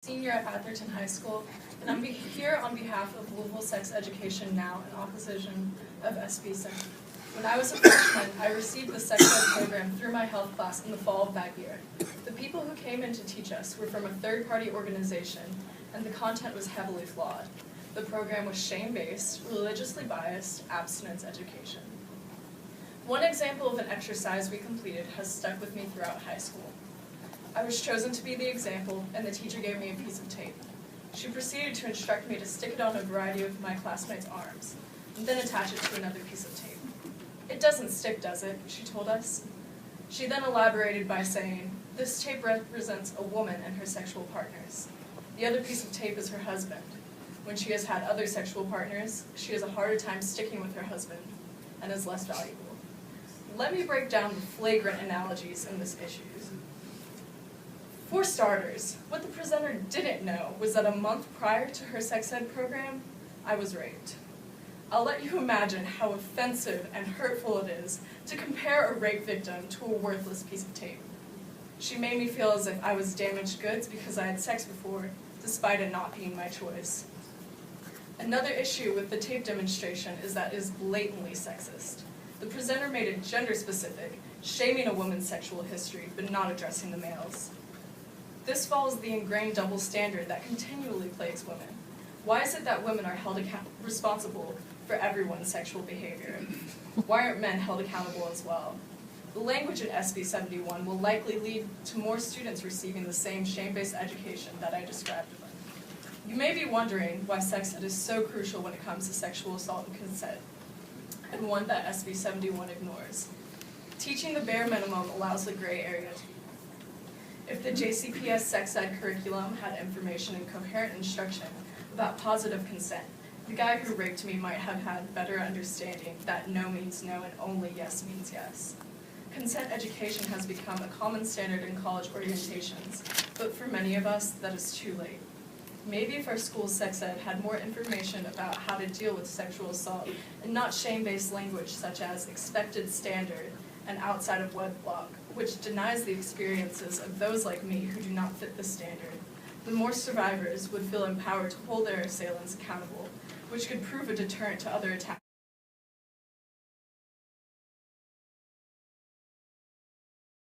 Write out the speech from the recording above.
Senior at Atherton High School, and I'm here on behalf of Louisville Sex Education Now in opposition of SB 7. When I was a freshman, I received the sex ed program through my health class in the fall of that year. The people who came in to teach us were from a third-party organization, and the content was heavily flawed. The program was shame-based, religiously biased, abstinence education. One example of an exercise we completed has stuck with me throughout high school. I was chosen to be the example, and the teacher gave me a piece of tape. She proceeded to instruct me to stick it on a variety of my classmates' arms, and then attach it to another piece of tape. "It doesn't stick, does it?" she told us. She then elaborated by saying, "This tape represents a woman and her sexual partners. The other piece of tape is her husband. When she has had other sexual partners, she has a harder time sticking with her husband and is less valuable." Let me break down the flagrant analogies in this issue. For starters, what the presenter didn't know was that a month prior to her sex ed program, I was raped. I'll let you imagine how offensive and hurtful it is to compare a rape victim to a worthless piece of tape. She made me feel as if I was damaged goods because I had sex before, despite it not being my choice. Another issue with the tape demonstration is that it is blatantly sexist. The presenter made it gender-specific, shaming a woman's sexual history, but not addressing the male's. This follows the ingrained double standard that continually plagues women. Why is it that women are held responsible for everyone's sexual behavior? Why aren't men held accountable as well? The language in SB 71 will likely lead to more students receiving the same shame-based education that I described above. You may be wondering why sex ed is so crucial when it comes to sexual assault and consent, and one that SB 71 ignores. Teaching the bare minimum allows the gray area to be. If the JCPS sex ed curriculum had information and coherent instruction about positive consent, the guy who raped me might have had better understanding that no means no and only yes means yes. Consent education has become a common standard in college orientations, but for many of us, that is too late. Maybe if our school's sex ed had more information about how to deal with sexual assault and not shame-based language such as expected standard and outside of wedlock, which denies the experiences of those like me who do not fit the standard, the more survivors would feel empowered to hold their assailants accountable, which could prove a deterrent to other attacks.